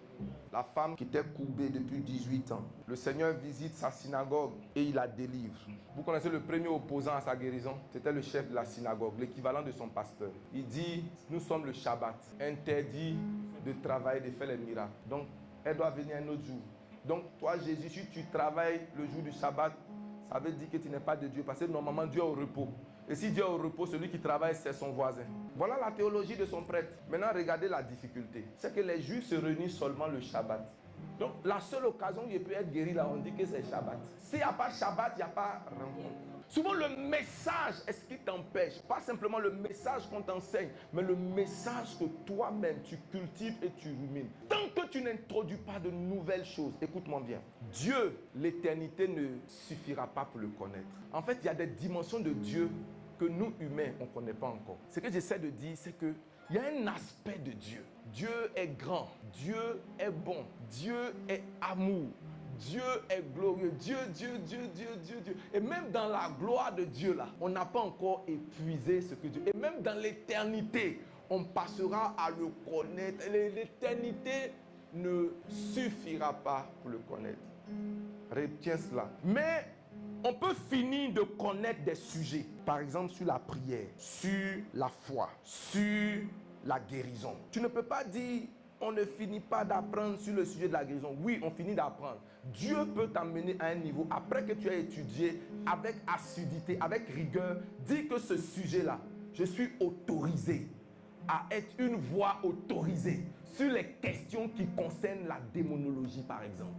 La femme qui était courbée depuis 18 ans, le Seigneur visite sa synagogue et il la délivre. Vous connaissez le premier opposant à sa guérison? C'était le chef de la synagogue, l'équivalent de son pasteur. Il dit, nous sommes le Shabbat, interdit de travailler, de faire les miracles. Donc, elle doit venir un autre jour. Donc, toi, Jésus, si tu travailles le jour du Shabbat, ça veut dire que tu n'es pas de Dieu. Parce que normalement, Dieu est au repos. Et si Dieu est au repos, celui qui travaille, c'est son voisin. Voilà la théologie de son prêtre. Maintenant, regardez la difficulté. C'est que les Juifs se réunissent seulement le Shabbat. Donc, la seule occasion où il peut être guéri, là, on dit que c'est Shabbat. S'il n'y a pas Shabbat, il n'y a pas rencontre. Souvent, le message est ce qui t'empêche. Pas simplement le message qu'on t'enseigne, mais le message que toi-même, tu cultives et tu rumines. Tant que tu n'introduis pas de nouvelles choses, écoute-moi bien. Dieu, l'éternité ne suffira pas pour le connaître. En fait, il y a des dimensions de Dieu que nous, humains, on ne connaît pas encore. Ce que j'essaie de dire, c'est que il y a un aspect de Dieu. Dieu est grand. Dieu est bon. Dieu est amour. Dieu est glorieux. Dieu. Et même dans la gloire de Dieu, là, on n'a pas encore épuisé ce que Dieu... Et même dans l'éternité, on passera à le connaître. L'éternité ne suffira pas pour le connaître. Retiens cela. Mais on peut finir de connaître des sujets. Par exemple, sur la prière, sur la foi, sur la guérison. Tu ne peux pas dire... On ne finit pas d'apprendre sur le sujet de la guérison. Oui, on finit d'apprendre. Dieu peut t'amener à un niveau, après que tu as étudié, avec assiduité, avec rigueur, dis que ce sujet-là, je suis autorisé à être une voix autorisée sur les questions qui concernent la démonologie, par exemple.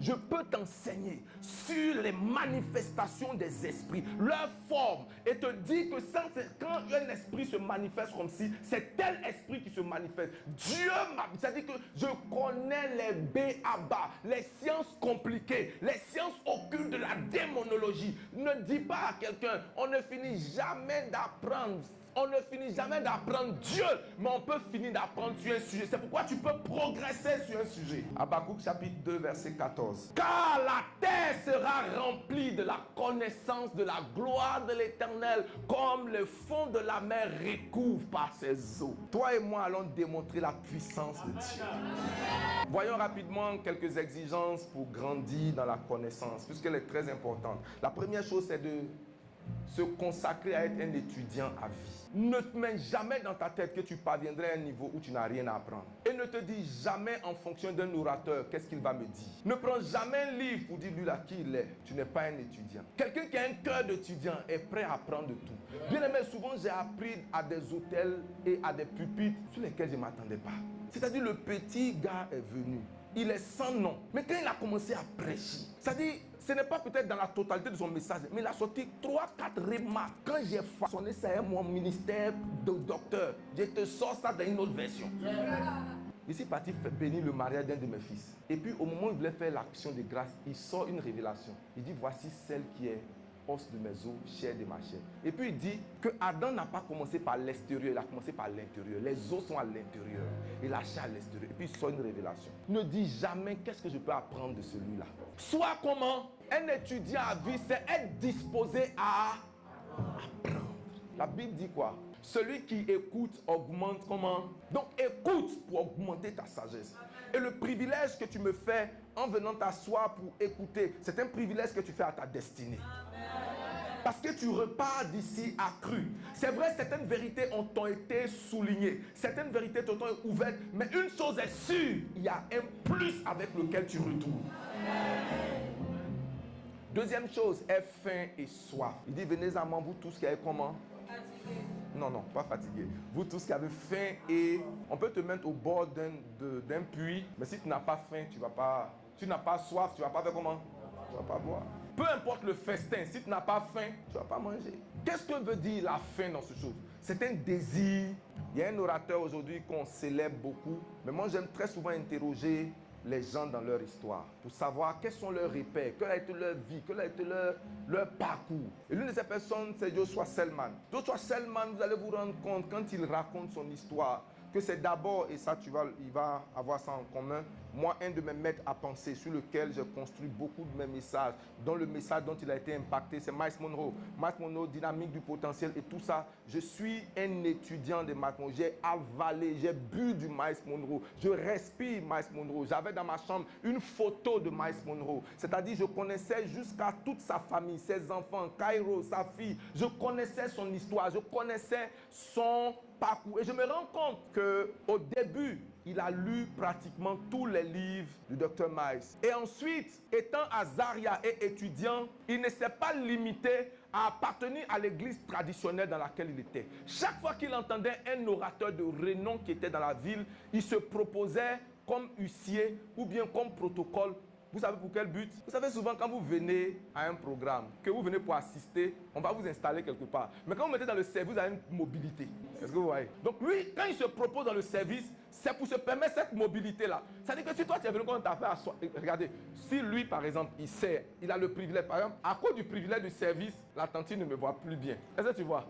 Je peux t'enseigner sur les manifestations des esprits, leur forme, et te dire que quand un esprit se manifeste comme si, c'est tel esprit qui se manifeste. Dieu m'a dit, c'est-à-dire que je connais les B.A.B.A, les sciences compliquées, les sciences occultes de la démonologie. Ne dis pas à quelqu'un, on ne finit jamais d'apprendre. On ne finit jamais d'apprendre Dieu, mais on peut finir d'apprendre sur un sujet. C'est pourquoi tu peux progresser sur un sujet. Habakkuk chapitre 2, verset 14. Car la terre sera remplie de la connaissance de la gloire de l'Éternel, comme le fond de la mer recouvre par ses eaux. Toi et moi allons démontrer la puissance de Dieu. Voyons rapidement quelques exigences pour grandir dans la connaissance, puisqu'elle est très importante. La première chose, c'est de se consacrer à être un étudiant à vie. Ne te mets jamais dans ta tête que tu parviendrais à un niveau où tu n'as rien à apprendre. Et ne te dis jamais en fonction d'un orateur qu'est-ce qu'il va me dire. Ne prends jamais un livre pour dire lui là qui il est. Tu n'es pas un étudiant. Quelqu'un qui a un cœur d'étudiant est prêt à apprendre de tout. Bien aimé, souvent j'ai appris à des hôtels et à des pupitres sur lesquels je ne m'attendais pas. C'est-à-dire le petit gars est venu. Il est sans nom. Mais quand il a commencé à prêcher, c'est-à-dire, ce n'est pas peut-être dans la totalité de son message, mais il a sorti 3-4 remarques. Quand j'ai façonné ça à mon ministère de docteur, je te sors ça dans une autre version. Je suis parti bénir le mariage d'un de mes fils. Et puis au moment où il voulait faire l'action de grâce, il sort une révélation. Il dit, voici celle qui est os de mes os, chair de ma chair. Et puis il dit que Adam n'a pas commencé par l'extérieur, il a commencé par l'intérieur. Les os sont à l'intérieur et la chair à l'extérieur. Et puis il sort une révélation. Ne dis jamais qu'est-ce que je peux apprendre de celui-là. Sois comment? Un étudiant à vie, c'est être disposé à apprendre. La Bible dit quoi? Celui qui écoute augmente comment? Donc écoute pour augmenter ta sagesse. Et le privilège que tu me fais en venant t'asseoir pour écouter, c'est un privilège que tu fais à ta destinée. Parce que tu repars d'ici accru. C'est vrai, certaines vérités t'ont été soulignées. Certaines vérités t'ont été ouvertes. Mais une chose est sûre, il y a un plus avec lequel tu retournes. Deuxième chose, aie faim et soif. Il dit, venez à moi, vous tous qui avez comment? Fatigué. Non, pas fatigué. Vous tous qui avez faim et on peut te mettre au bord d'un puits, mais si tu n'as pas faim, tu n'as pas soif, tu ne vas pas faire comment? Tu ne vas pas boire. Peu importe le festin, si tu n'as pas faim, tu ne vas pas manger. Qu'est-ce que veut dire la faim dans ce chose? C'est un désir. Il y a un orateur aujourd'hui qu'on célèbre beaucoup, mais moi j'aime très souvent interroger les gens dans leur histoire pour savoir quels sont leurs repères, quelle a été leur vie, quel a été leur parcours. Et l'une de ces personnes, c'est Joshua Selman. Joshua Selman, vous allez vous rendre compte quand il raconte son histoire que c'est d'abord, et ça il va avoir ça en commun, moi, un de mes maîtres à penser sur lequel j'ai construit beaucoup de mes messages, dont le message dont il a été impacté, c'est Miles Monroe. Miles Monroe, dynamique du potentiel et tout ça. Je suis un étudiant de Miles Monroe. J'ai avalé, j'ai bu du Miles Monroe. Je respire Miles Monroe. J'avais dans ma chambre une photo de Miles Monroe. C'est-à-dire, je connaissais jusqu'à toute sa famille, ses enfants, Cairo, sa fille. Je connaissais son histoire, je connaissais son parcours. Et je me rends compte qu'au début, il a lu pratiquement tous les livres du Dr. Miles. Et ensuite, étant à Zaria et étudiant, il ne s'est pas limité à appartenir à l'église traditionnelle dans laquelle il était. Chaque fois qu'il entendait un orateur de renom qui était dans la ville, il se proposait comme huissier ou bien comme protocole. Vous savez pour quel but? Vous savez souvent quand vous venez à un programme, que vous venez pour assister, on va vous installer quelque part. Mais quand vous mettez dans le service, vous avez une mobilité. Est-ce que vous voyez? Donc lui, quand il se propose dans le service, c'est pour se permettre cette mobilité-là. C'est-à-dire que si toi tu es venu quand on t'a fait asseoir, regardez, si lui par exemple, il a le privilège, par exemple, à cause du privilège du service, la tantine ne me voit plus bien. Est-ce que tu vois?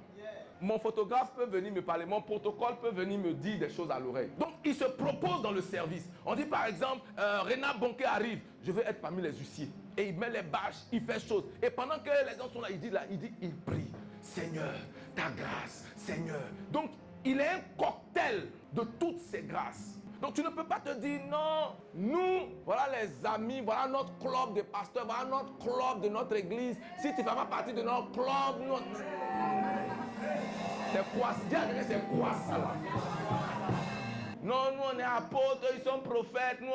Mon photographe peut venir me parler, mon protocole peut venir me dire des choses à l'oreille. Donc, il se propose dans le service. On dit par exemple, Renat Bonquet arrive, je veux être parmi les huissiers. Et il met les bâches, il fait chose. Et pendant que les gens sont là, il prie. Seigneur, ta grâce, Seigneur. Donc, il est un cocktail de toutes ces grâces. Donc, tu ne peux pas te dire, non, nous, voilà les amis, voilà notre club de pasteurs, voilà notre club de notre église. Si tu ne fais pas partie de notre club, nous... C'est quoi? C'est quoi ça là? Non, nous on est apôtres, ils sont prophètes, nous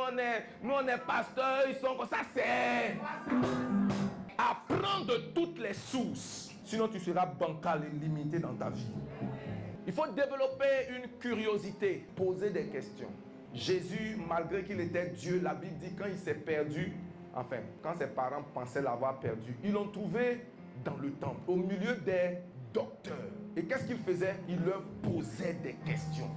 on est pasteurs, ils sont comme ça. C'est apprendre de toutes les sources. Sinon tu seras bancal et limité dans ta vie. Il faut développer une curiosité, poser des questions. Jésus, malgré qu'il était Dieu, la Bible dit quand il s'est perdu, Enfin, quand ses parents pensaient l'avoir perdu, ils l'ont trouvé dans le temple, au milieu des docteurs. Et qu'est-ce qu'il faisait? Il leur posait des questions.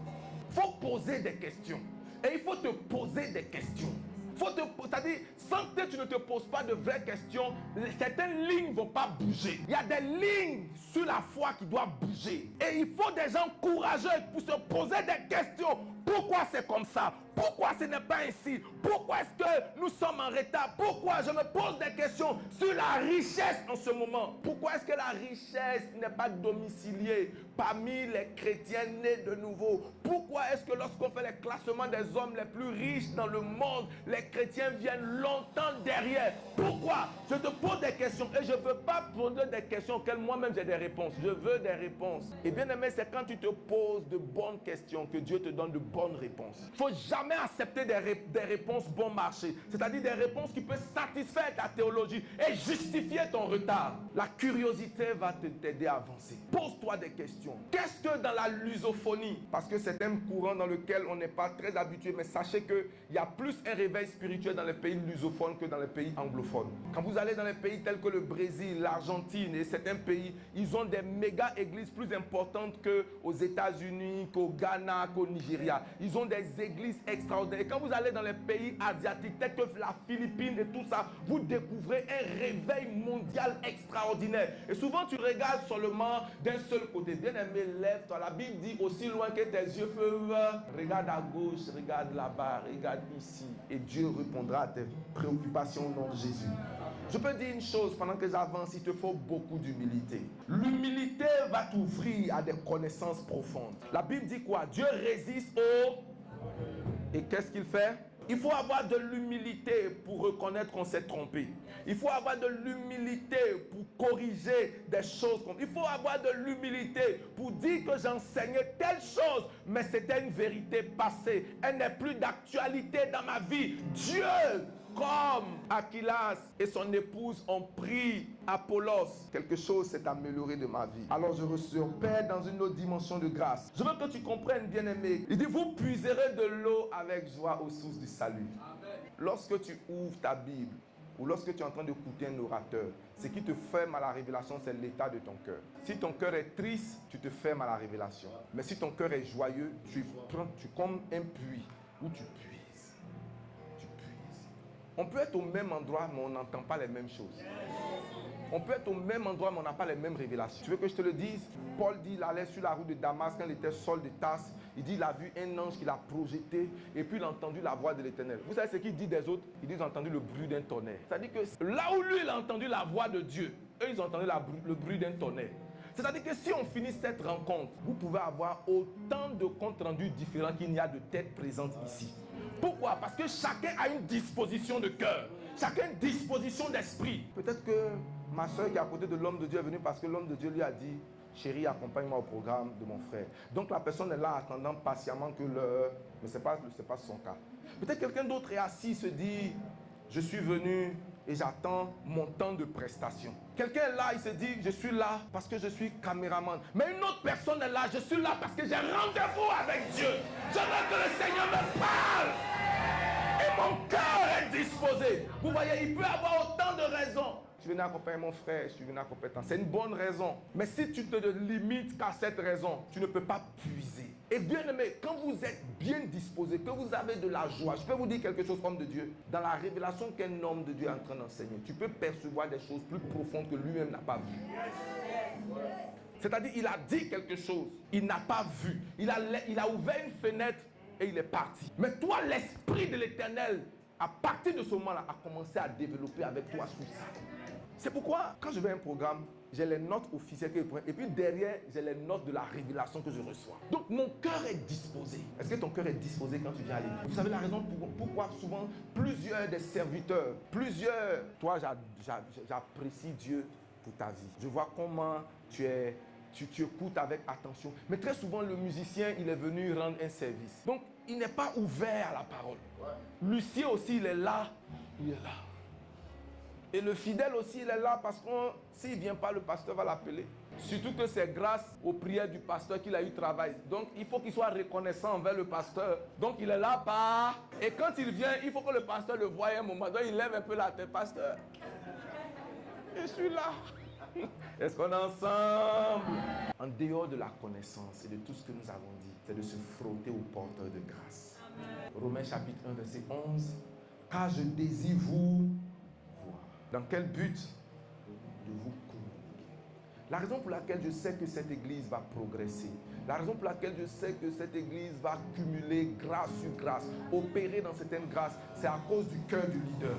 Il faut poser des questions. Et il faut te poser des questions. C'est-à-dire, sans que tu ne te poses pas de vraies questions, certaines lignes ne vont pas bouger. Il y a des lignes sur la foi qui doivent bouger. Et il faut des gens courageux pour se poser des questions. Pourquoi c'est comme ça? Pourquoi ce n'est pas ainsi? Pourquoi est-ce que nous sommes en retard? Pourquoi? Je me pose des questions sur la richesse en ce moment. Pourquoi est-ce que la richesse n'est pas domiciliée parmi les chrétiens nés de nouveau? Pourquoi est-ce que lorsqu'on fait les classements des hommes les plus riches dans le monde, les chrétiens viennent longtemps derrière? Pourquoi? Je te pose des questions et je ne veux pas poser des questions auxquelles moi-même j'ai des réponses. Je veux des réponses. Et bien aimé, c'est quand tu te poses de bonnes questions que Dieu te donne de bonnes réponses. Il ne faut jamais accepter des réponses bon marché. C'est-à-dire des réponses qui peuvent satisfaire ta théologie et justifier ton retard. La curiosité va t'aider à avancer. Pose-toi des questions. Qu'est-ce que dans la lusophonie? Parce que c'est un courant dans lequel on n'est pas très habitué, mais sachez qu'il y a plus un réveil spirituel dans les pays lusophones que dans les pays anglophones. Quand vous allez dans les pays tels que le Brésil, l'Argentine et certains pays, ils ont des méga églises plus importantes qu'aux États-Unis, qu'au Ghana, qu'au Nigeria. Ils ont des églises extraordinaires. Et quand vous allez dans les pays asiatiques tels que la Philippine et tout ça, vous découvrez un réveil mondial extraordinaire. Et souvent tu regardes seulement d'un seul côté. Bien aimé, lève-toi. La Bible dit aussi loin que tes yeux peuvent. Regarde à gauche, regarde là-bas, regarde ici. Et Dieu répondra à tes préoccupations au nom de Jésus. Je peux dire une chose, pendant que j'avance, il te faut beaucoup d'humilité. L'humilité va t'ouvrir à des connaissances profondes. La Bible dit quoi? Dieu résiste aux... Et qu'est-ce qu'il fait? Il faut avoir de l'humilité pour reconnaître qu'on s'est trompé. Il faut avoir de l'humilité pour corriger des choses. Il faut avoir de l'humilité pour dire que j'enseignais telle chose, mais c'était une vérité passée. Elle n'est plus d'actualité dans ma vie. Dieu, comme Aquilas et son épouse ont pris Apollos, quelque chose s'est amélioré de ma vie. Alors je ressurpère dans une autre dimension de grâce. Je veux que tu comprennes, bien-aimé. Il dit, vous puiserez de l'eau avec joie aux sources du salut. Amen. Lorsque tu ouvres ta Bible, ou lorsque tu es en train d'écouter un orateur, ce qui te ferme à la révélation, c'est l'état de ton cœur. Si ton cœur est triste, tu te fermes à la révélation. Mais si ton cœur est joyeux, tu comme un puits où tu puises. On peut être au même endroit, mais on n'entend pas les mêmes choses. On peut être au même endroit, mais on n'a pas les mêmes révélations. Tu veux que je te le dise? Paul dit, il allait sur la route de Damas quand il était Saul de Tarse. Il dit, il a vu un ange qui l'a projeté et puis il a entendu la voix de l'Éternel. Vous savez ce qu'il dit des autres? Il dit, ils ont entendu le bruit d'un tonnerre. C'est-à-dire que là où lui, il a entendu la voix de Dieu, eux, ils ont entendu le bruit d'un tonnerre. C'est-à-dire que si on finit cette rencontre, vous pouvez avoir autant de comptes rendus différents qu'il n'y a de têtes présentes ici. Pourquoi? Parce que chacun a une disposition de cœur. Chacun a une disposition d'esprit. Peut-être que ma soeur qui est à côté de l'homme de Dieu est venue parce que l'homme de Dieu lui a dit, chérie, accompagne-moi au programme de mon frère. Donc la personne est là attendant patiemment que l'heure... Mais ce n'est pas son cas. Peut-être quelqu'un d'autre est assis, se dit, je suis venu et j'attends mon temps de prestation. Quelqu'un est là, il se dit, je suis là parce que je suis caméraman. Mais une autre personne est là, je suis là parce que j'ai rendez-vous avec Dieu. Je veux que le Seigneur me parle. Et mon cœur est disposé. Vous voyez, il peut avoir autant de raisons. Je venais accompagner mon frère, je suis venu accompagner. C'est une bonne raison. Mais si tu te limites qu'à cette raison, tu ne peux pas puiser. Et bien aimé, quand vous êtes bien disposé, que vous avez de la joie, je peux vous dire quelque chose, homme de Dieu. Dans la révélation qu'un homme de Dieu est en train d'enseigner, tu peux percevoir des choses plus profondes que lui-même n'a pas vues. C'est-à-dire, il a dit quelque chose, il n'a pas vu. Il a ouvert une fenêtre et il est parti. Mais toi, l'Esprit de l'Éternel, à partir de ce moment-là, a commencé à développer avec toi sous ça. C'est pourquoi, quand je vais à un programme, j'ai les notes officielles que je prends. Et puis derrière, j'ai les notes de la révélation que je reçois. Donc, mon cœur est disposé. Est-ce que ton cœur est disposé quand tu viens à l'église? Vous savez la raison pourquoi souvent plusieurs des serviteurs, toi, j'apprécie Dieu pour ta vie. Je vois comment tu écoutes avec attention. Mais très souvent, le musicien, il est venu rendre un service. Donc, il n'est pas ouvert à la parole. Lucien aussi, il est là. Il est là. Et le fidèle aussi, il est là parce que s'il ne vient pas, le pasteur va l'appeler. Surtout que c'est grâce aux prières du pasteur qu'il a eu travail. Donc il faut qu'il soit reconnaissant envers le pasteur. Donc il est là bas. Et quand il vient, il faut que le pasteur le voie un moment. Donc il lève un peu la tête. Pasteur, je suis là. Est-ce qu'on est ensemble? En dehors de la connaissance et de tout ce que nous avons dit, c'est de se frotter au porteur de grâce. Romains chapitre 1 verset 11. Car je désire vous voir. Dans quel but? De vous communiquer. La raison pour laquelle je sais que cette église va progresser, la raison pour laquelle je sais que cette église va cumuler grâce sur grâce, opérer dans certaines grâces, c'est à cause du cœur du leader.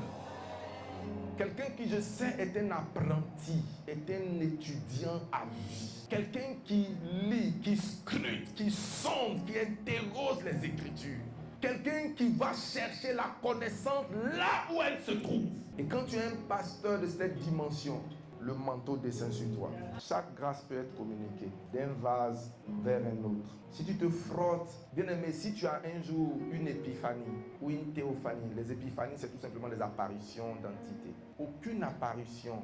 Quelqu'un qui, je sais, est un apprenti, est un étudiant à vie. Quelqu'un qui lit, qui scrute, qui sonde, qui interroge les Écritures. Quelqu'un qui va chercher la connaissance là où elle se trouve. Et quand tu es un pasteur de cette dimension, le manteau descend sur toi. Chaque grâce peut être communiquée d'un vase vers un autre. Si tu te frottes, bien aimé, si tu as un jour une épiphanie ou une théophanie, les épiphanies c'est tout simplement des apparitions d'entités. Aucune apparition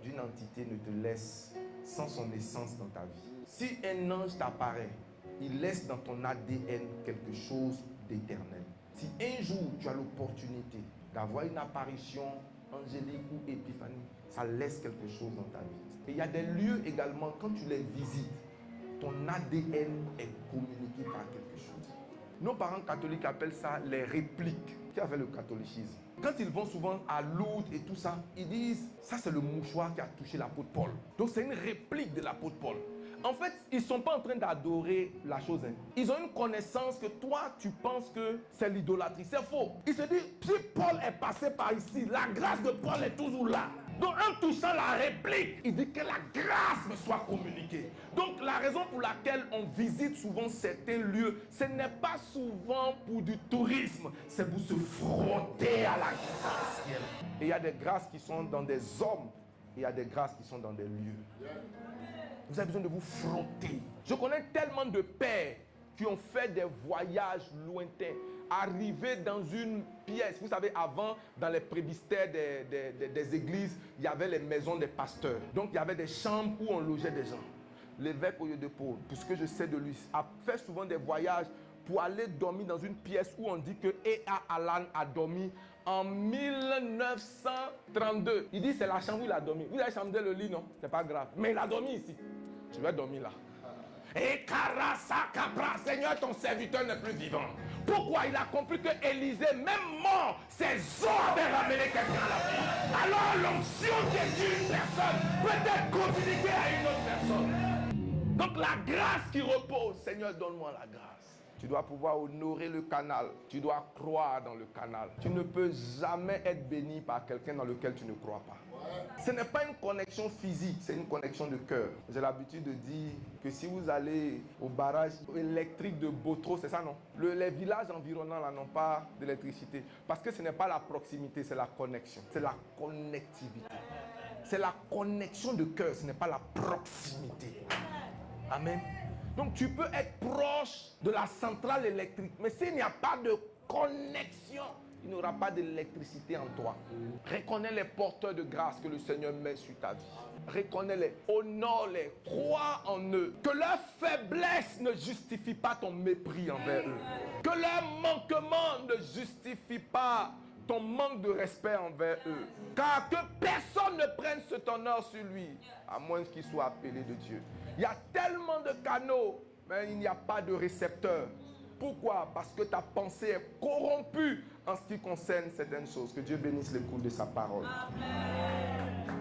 d'une entité ne te laisse sans son essence dans ta vie. Si un ange t'apparaît, il laisse dans ton ADN quelque chose d'éternel. Si un jour tu as l'opportunité d'avoir une apparition angélique ou épiphanie, ça laisse quelque chose dans ta vie. Et il y a des lieux également, quand tu les visites, ton ADN est communiqué par quelque chose. Nos parents catholiques appellent ça les répliques. Qui a fait le catholicisme? Quand ils vont souvent à Lourdes et tout ça, ils disent, ça c'est le mouchoir qui a touché l'apôtre Paul. Donc c'est une réplique de l'apôtre Paul. En fait, ils ne sont pas en train d'adorer la chose. Ils ont une connaissance que toi, tu penses que c'est l'idolâtrie. C'est faux. Ils se disent, si Paul est passé par ici, la grâce de Paul est toujours là. Donc, en touchant la réplique, il dit que la grâce me soit communiquée. Donc, la raison pour laquelle on visite souvent certains lieux, ce n'est pas souvent pour du tourisme, c'est pour se frotter à la grâce. Et il y a des grâces qui sont dans des hommes, et il y a des grâces qui sont dans des lieux. Vous avez besoin de vous frotter. Je connais tellement de pères qui ont fait des voyages lointains, arrivés dans une pièce. Vous savez, avant, dans les presbytères des églises, il y avait les maisons des pasteurs. Donc, il y avait des chambres où on logeait des gens. L'évêque Oyedepo, pour ce que je sais de lui, a fait souvent des voyages pour aller dormir dans une pièce où on dit que E.A. Allen a dormi en 1932. Il dit c'est la chambre où il a dormi. Vous avez changé le lit, non? C'est pas grave. Mais il a dormi ici. Tu vas dormir là. Et Karasa Capra, Seigneur, ton serviteur n'est plus vivant. Pourquoi? Il a compris que Élisée, même mort, ses os avaient ramené quelqu'un à la vie. Alors l'onction qui est sur une personne peut être communiquée à une autre personne. Donc la grâce qui repose, Seigneur, donne-moi la grâce. Tu dois pouvoir honorer le canal. Tu dois croire dans le canal. Tu ne peux jamais être béni par quelqu'un dans lequel tu ne crois pas. Ce n'est pas une connexion physique, c'est une connexion de cœur. J'ai l'habitude de dire que si vous allez au barrage électrique de Botro, c'est ça non? Les villages environnants là n'ont pas d'électricité. Parce que ce n'est pas la proximité, c'est la connexion. C'est la connectivité. C'est la connexion de cœur, ce n'est pas la proximité. Amen. Donc tu peux être proche de la centrale électrique, mais s'il n'y a pas de connexion, il n'y aura pas d'électricité en toi. Reconnais les porteurs de grâce que le Seigneur met sur ta vie. Reconnais-les, honore-les, crois en eux. Que leur faiblesse ne justifie pas ton mépris envers eux. Que leur manquement ne justifie pas ton manque de respect envers eux. Car que personne ne prenne cet honneur sur lui, à moins qu'il soit appelé de Dieu. Il y a tellement de canaux, mais il n'y a pas de récepteur. Pourquoi? Parce que ta pensée est corrompue en ce qui concerne certaines choses. Que Dieu bénisse l'écoute de sa parole. Amen.